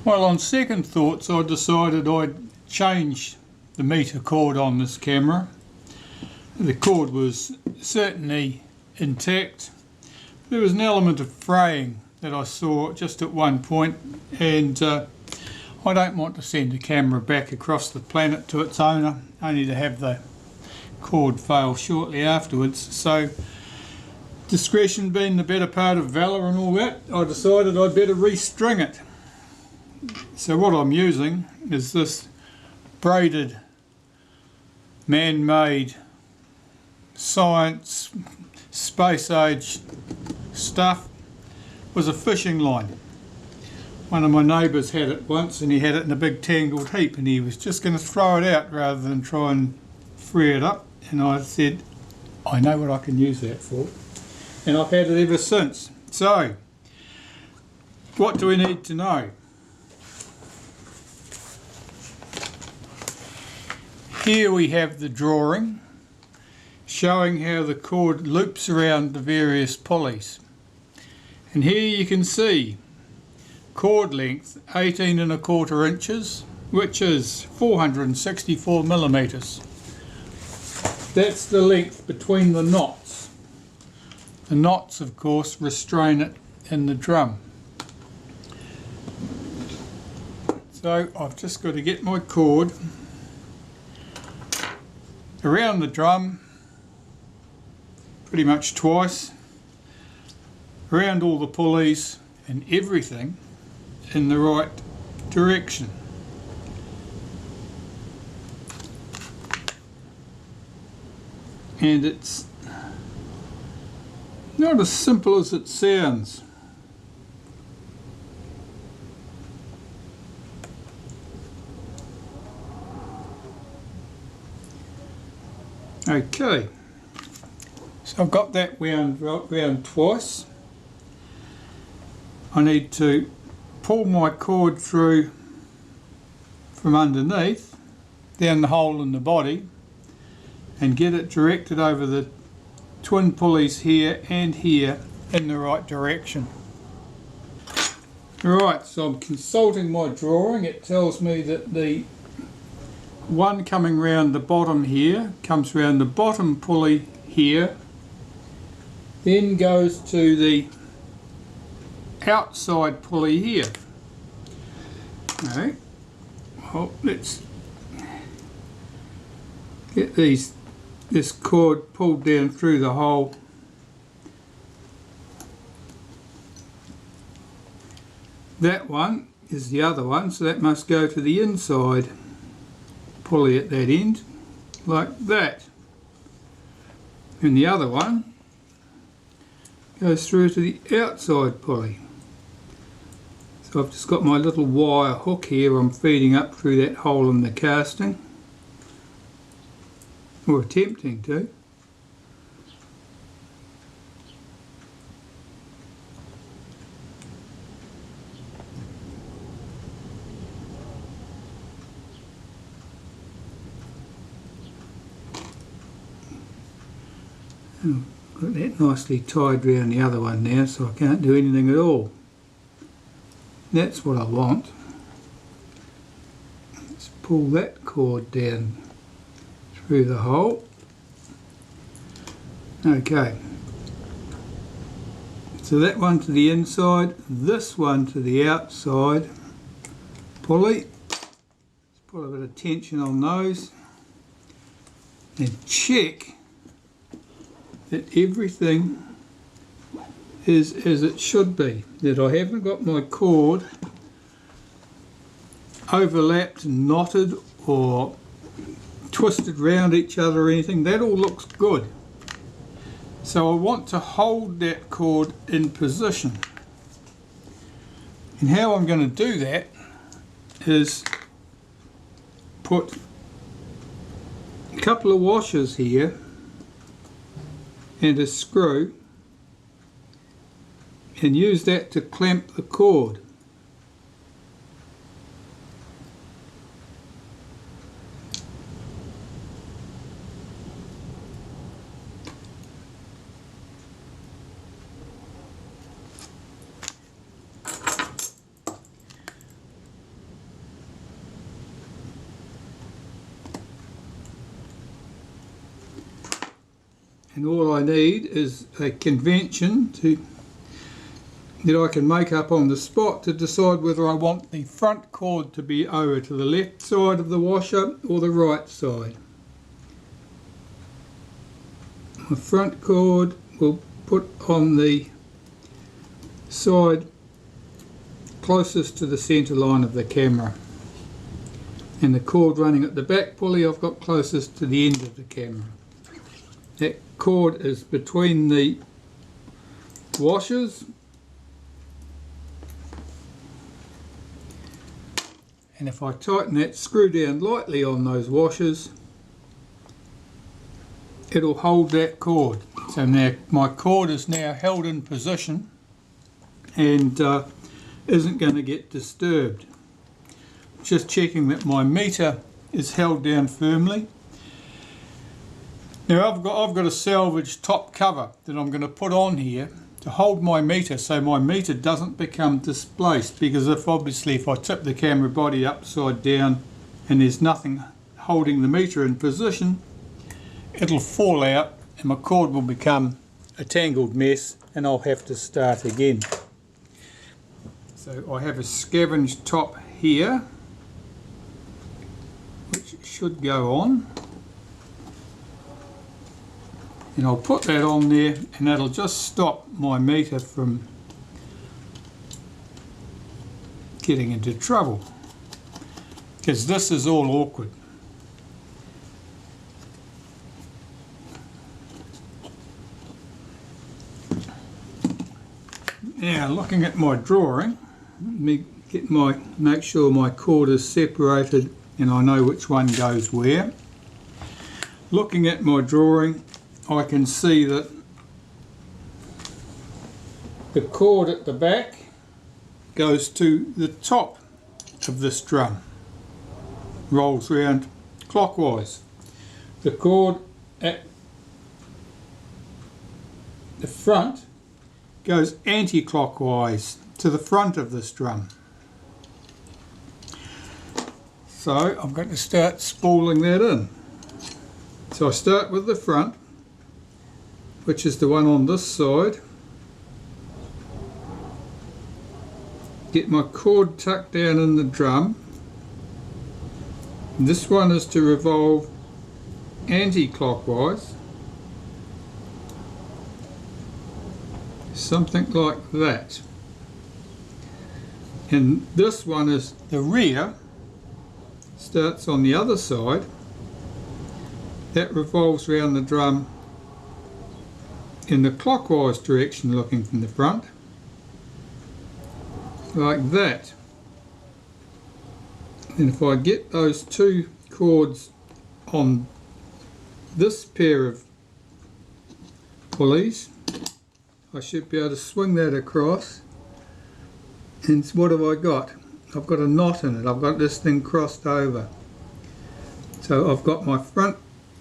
Well, on second thoughts, I decided I'd change the meter cord on this camera. The cord was certainly intact. There was an element of fraying that I saw just at one point, and I don't want to send the camera back across the planet to its owner, only to have the cord fail shortly afterwards. So, discretion being the better part of valour and all that, I decided I'd better restring it. So what I'm using is this braided, man-made, science, space-age stuff. It was a fishing line. One of my neighbours had it once, and he had it in a big tangled heap, and he was just going to throw it out rather than try and free it up. And I said, I know what I can use that for. And I've had it ever since. So, what do we need to know? Here we have the drawing showing how the cord loops around the various pulleys. And here you can see cord length 18 1/4 inches, which is 464 millimeters. That's the length between the knots. The knots, of course, restrain it in the drum. So I've just got to get my cord around the drum pretty much twice, around all the pulleys and everything in the right direction. And it's not as simple as it sounds. Okay, so I've got that round twice. I need to pull my cord through from underneath, down the hole in the body, and get it directed over the twin pulleys here and here in the right direction. Right, so I'm consulting my drawing. It tells me that the one coming round the bottom here comes round the bottom pulley here, then goes to the outside pulley here. Okay, well, let's get this cord pulled down through the hole. That one is the other one, so that must go to the inside pulley at that end, like that. And the other one goes through to the outside pulley. So I've just got my little wire hook here I'm feeding up through that hole in the casting, or attempting to. Got that nicely tied round the other one now, so I can't do anything at all. That's what I want. Let's pull that cord down through the hole. Okay. So that one to the inside, this one to the outside pulley. Let's put a bit of tension on those and check that everything is as it should be, that I haven't got my cord overlapped and knotted or twisted round each other or anything. That all looks good. So I want to hold that cord in position. And how I'm going to do that is put a couple of washers here and a screw, and use that to clamp the cord. and all I need is a convention that I can make up on the spot to decide whether I want the front cord to be over to the left side of the washer or the right side. The front cord will put on the side closest to the centre line of the camera, and the cord running at the back pulley I've got closest to the end of the camera. That cord is between the washers, and if I tighten that screw down lightly on those washers, it'll hold that cord. So now my cord is now held in position and isn't going to get disturbed. Just checking that my meter is held down firmly. Now I've got a salvage top cover that I'm going to put on here to hold my meter so my meter doesn't become displaced, because if I tip the camera body upside down and there's nothing holding the meter in position, it'll fall out and my cord will become a tangled mess and I'll have to start again. So I have a scavenged top here which should go on, and I'll put that on there, and that'll just stop my meter from getting into trouble, because this is all awkward. Now, looking at my drawing, let me make sure my cord is separated and I know which one goes where. Looking at my drawing, I can see that the cord at the back goes to the top of this drum, rolls round clockwise. The cord at the front goes anti-clockwise to the front of this drum. So I'm going to start spooling that in. So I start with the front, which is the one on this side. Get my cord tucked down in the drum. This one is to revolve anti-clockwise, something like that. And this one is the rear, starts on the other side, that revolves around the drum in the clockwise direction looking from the front, like that. And if I get those two cords on this pair of pulleys, I should be able to swing that across, and what have I got? I've got a knot in it. I've got this thing crossed over. So I've got my front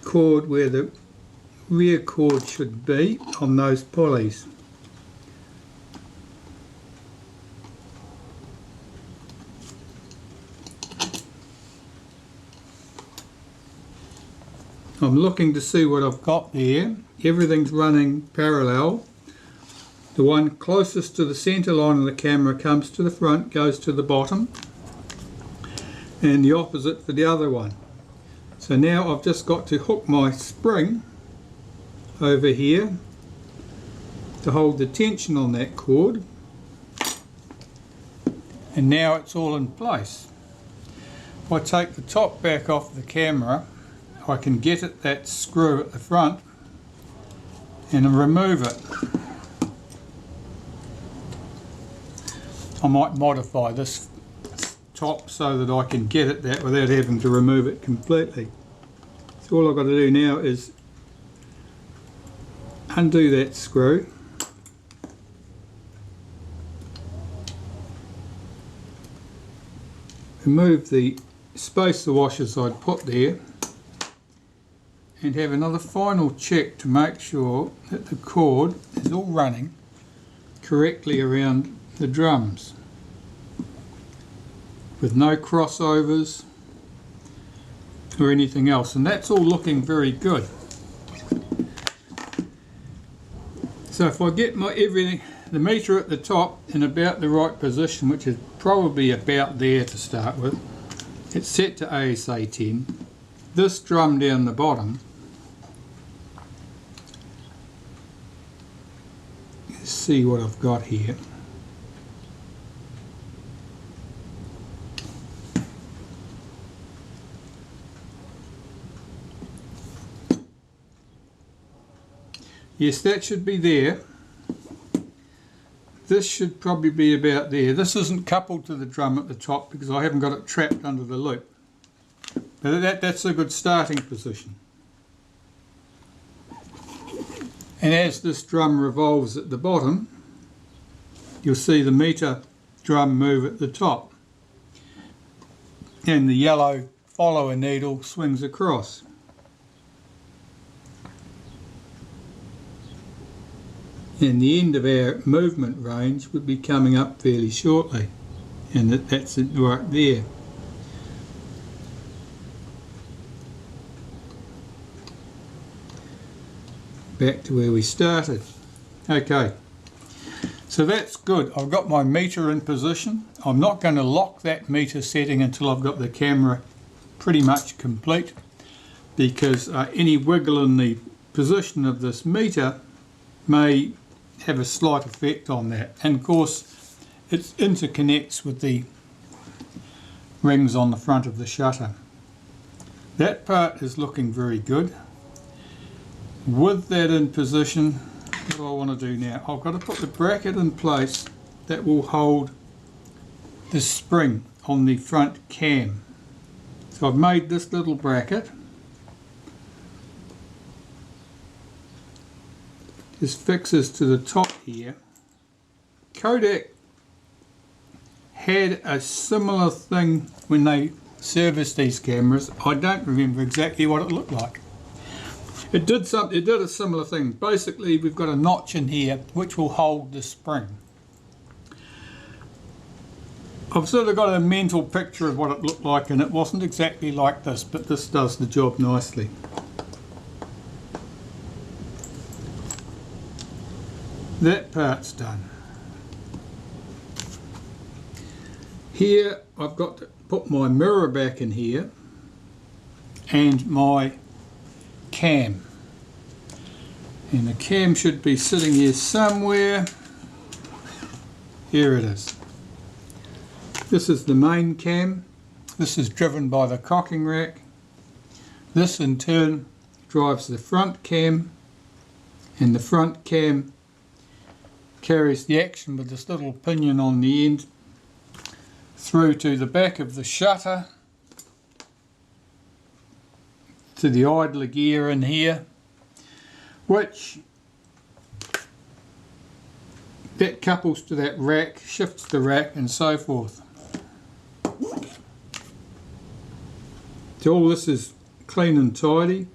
cord where the rear cord should be on those pulleys. I'm looking to see what I've got there. Everything's running parallel. The one closest to the centre line of the camera comes to the front, goes to the bottom, and the opposite for the other one. So now I've just got to hook my spring over here to hold the tension on that cord, and now it's all in place. If I take the top back off the camera, I can get at that screw at the front and remove it. I might modify this top so that I can get at that without having to remove it completely. So all I've got to do now is undo that screw, remove the spacer washers I'd put there, and have another final check to make sure that the cord is all running correctly around the drums with no crossovers or anything else, and that's all looking very good. So if I get the meter at the top in about the right position, which is probably about there to start with, it's set to ASA 10. This drum down the bottom, let's see what I've got here. Yes, that should be there. This should probably be about there. This isn't coupled to the drum at the top because I haven't got it trapped under the loop. But that's a good starting position. And as this drum revolves at the bottom, you'll see the meter drum move at the top. And the yellow follower needle swings across. And the end of our movement range would be coming up fairly shortly, and that's it right there. Back to where we started. Okay, so that's good. I've got my meter in position. I'm not going to lock that meter setting until I've got the camera pretty much complete, because any wiggle in the position of this meter may have a slight effect on that. And of course it interconnects with the rings on the front of the shutter. That part is looking very good. With that in position, what do I want to do now? I've got to put the bracket in place that will hold the spring on the front cam. So I've made this little bracket. This fixes to the top here. Kodak had a similar thing when they serviced these cameras. I don't remember exactly what it looked like. It did a similar thing. Basically, we've got a notch in here which will hold the spring. I've sort of got a mental picture of what it looked like, and it wasn't exactly like this, but this does the job nicely. That part's done. Here I've got to put my mirror back in here and my cam. And the cam should be sitting here somewhere. Here it is. This is the main cam. This is driven by the cocking rack. This in turn drives the front cam, and the front cam carries the action with this little pinion on the end through to the back of the shutter, to the idler gear in here, which that couples to that rack, shifts the rack and so forth. So all this is clean and tidy.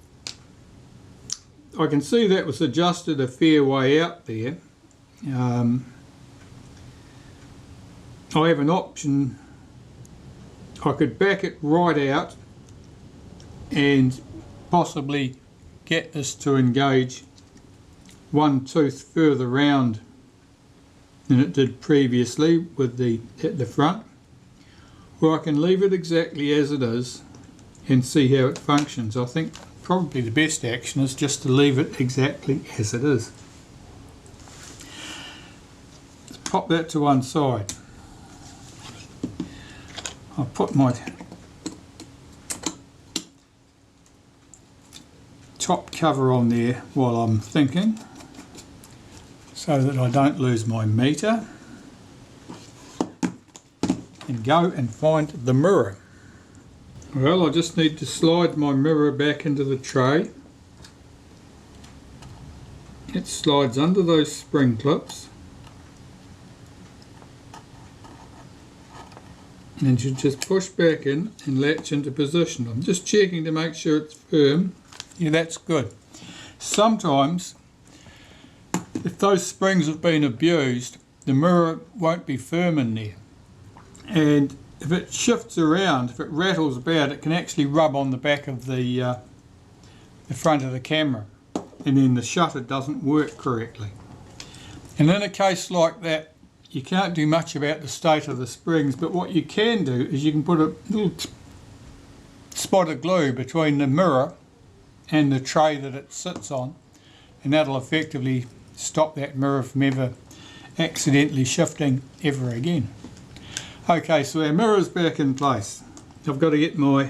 I can see that was adjusted a fair way out there. I have an option. I could back it right out and possibly get this to engage one tooth further round than it did previously with at the front, or I can leave it exactly as it is and see how it functions. I think probably the best action is just to leave it exactly as it is. Let's pop that to one side. I'll put my top cover on there while I'm thinking, so that I don't lose my meter, and go and find the mirror. Well, I just need to slide my mirror back into the tray. It slides under those spring clips, and you just push back in and latch into position. I'm just checking to make sure it's firm. Yeah, that's good. Sometimes, if those springs have been abused, the mirror won't be firm in there. And if it shifts around, if it rattles about, it can actually rub on the back of the front of the camera, and then the shutter doesn't work correctly. And in a case like that, you can't do much about the state of the springs, but what you can do is you can put a little spot of glue between the mirror and the tray that it sits on, and that'll effectively stop that mirror from ever accidentally shifting ever again. Okay, so our mirror's back in place. I've got to get my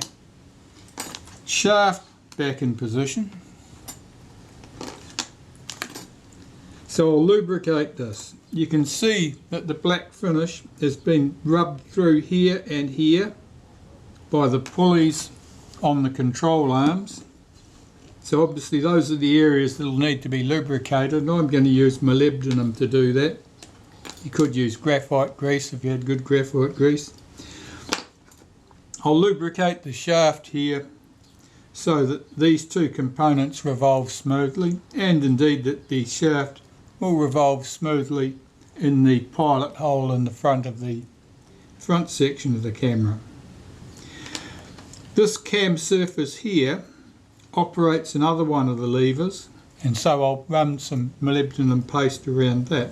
shaft back in position. So I'll lubricate this. You can see that the black finish has been rubbed through here and here by the pulleys on the control arms. So obviously those are the areas that will need to be lubricated, and I'm going to use molybdenum to do that. You could use graphite grease if you had good graphite grease. I'll lubricate the shaft here so that these two components revolve smoothly, and indeed that the shaft will revolve smoothly in the pilot hole in the front of the front section of the camera. This cam surface here operates another one of the levers, and so I'll run some molybdenum paste around that.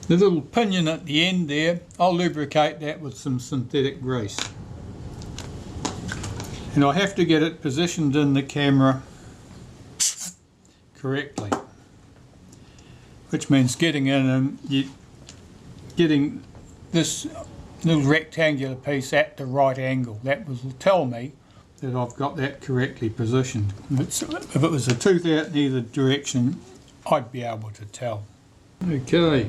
The little pinion at the end there, I'll lubricate that with some synthetic grease. And I have to get it positioned in the camera correctly, which means getting in and getting this little rectangular piece at the right angle. That will tell me that I've got that correctly positioned. If it was a tooth out in either direction, I'd be able to tell. Okay,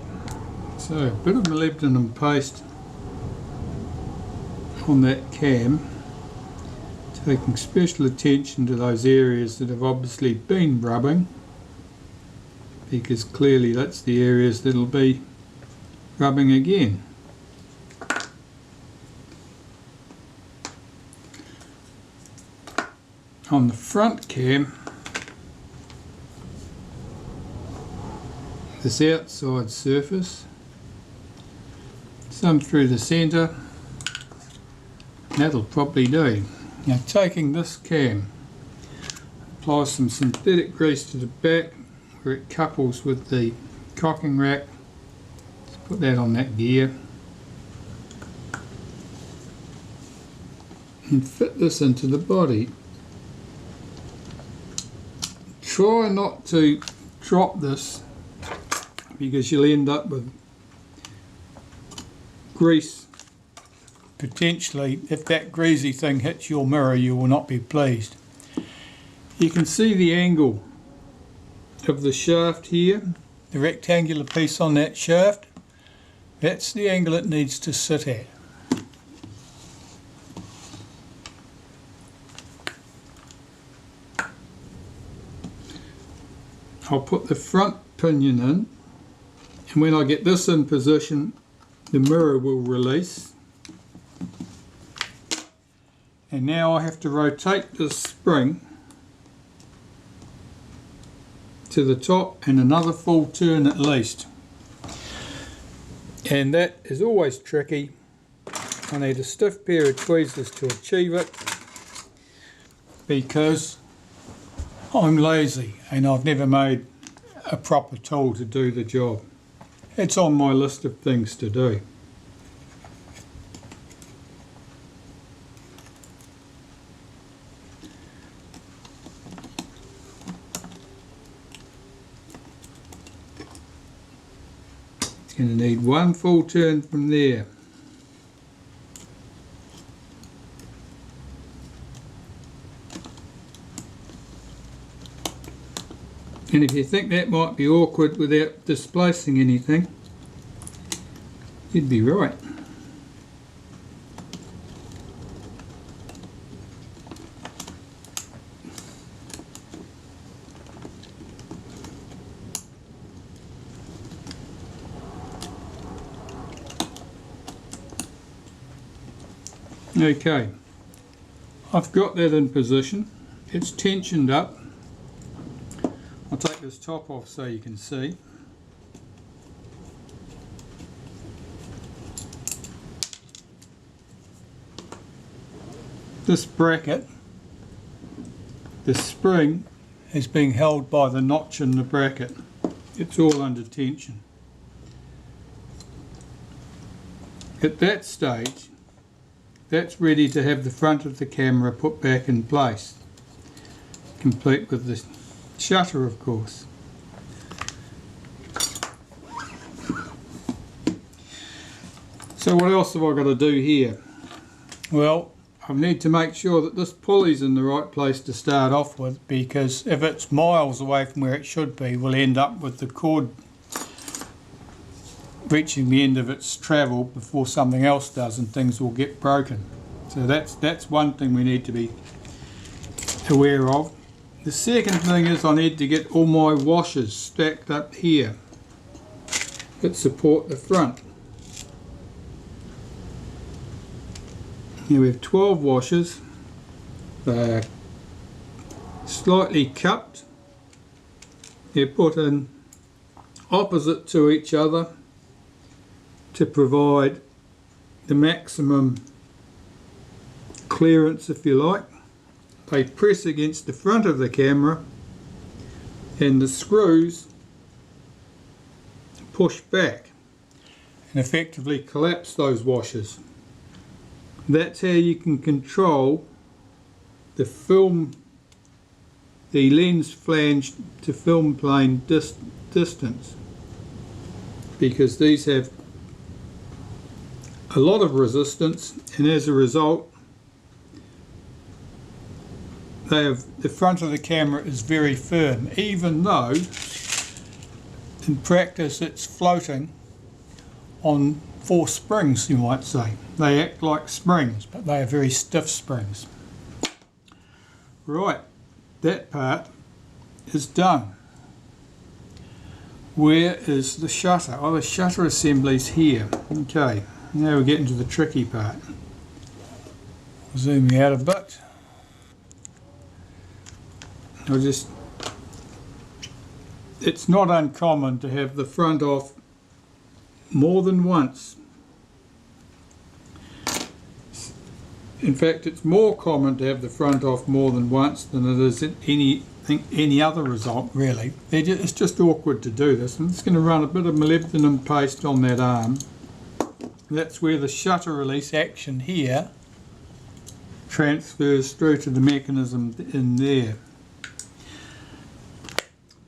so a bit of molybdenum paste on that cam, taking special attention to those areas that have obviously been rubbing, because clearly that's the areas that'll be rubbing again. On the front cam, this outside surface, some through the centre, that'll probably do. Now taking this cam, apply some synthetic grease to the back where it couples with the cocking rack. Let's put that on that gear and fit this into the body. Try not to drop this, because you'll end up with grease. Potentially, if that greasy thing hits your mirror, you will not be pleased. You can see the angle of the shaft here, the rectangular piece on that shaft. That's the angle it needs to sit at. I'll put the front pinion in, and when I get this in position, the mirror will release. And now I have to rotate this spring to the top and another full turn at least. And that is always tricky. I need a stiff pair of tweezers to achieve it, because I'm lazy and I've never made a proper tool to do the job. It's on my list of things to do. It's going to need one full turn from there. And if you think that might be awkward without displacing anything, you'd be right. Okay, I've got that in position. It's tensioned up. I'll take this top off so you can see. This bracket, the spring, is being held by the notch in the bracket. it's all under tension. At that stage, that's ready to have the front of the camera put back in place, complete with the shutter, of course. So what else have I got to do here? Well, I need to make sure that this pulley's in the right place to start off with, because if it's miles away from where it should be, we'll end up with the cord reaching the end of its travel before something else does, and things will get broken. So that's one thing we need to be aware of. The second thing is I need to get all my washers stacked up here that support the front. Here we have 12 washers. They're slightly cupped. They're put in opposite to each other to provide the maximum clearance, if you like. They press against the front of the camera and the screws push back and effectively collapse those washers. That's how you can control the lens flange to film plane distance, because these have a lot of resistance, and as a result the front of the camera is very firm, even though in practice it's floating on 4 springs, you might say. They act like springs, but they are very stiff springs. Right, that part is done. Where is the shutter? Oh, the shutter assembly's here. Okay, now we're getting to the tricky part. Zooming out a bit. It's not uncommon to have the front off more than once. In fact, it's more common to have the front off more than once than it is any other result, really. It's just awkward to do this. I'm just going to run a bit of molybdenum paste on that arm. That's where the shutter release action here transfers through to the mechanism in there.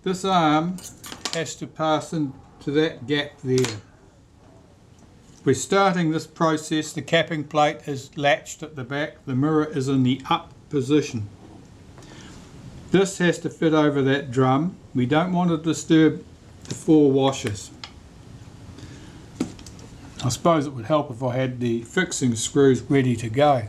This arm has to pass into that gap there. We're starting this process. The capping plate is latched at the back, the mirror is in the up position. This has to fit over that drum. We don't want to disturb the 4 washers. I suppose it would help if I had the fixing screws ready to go.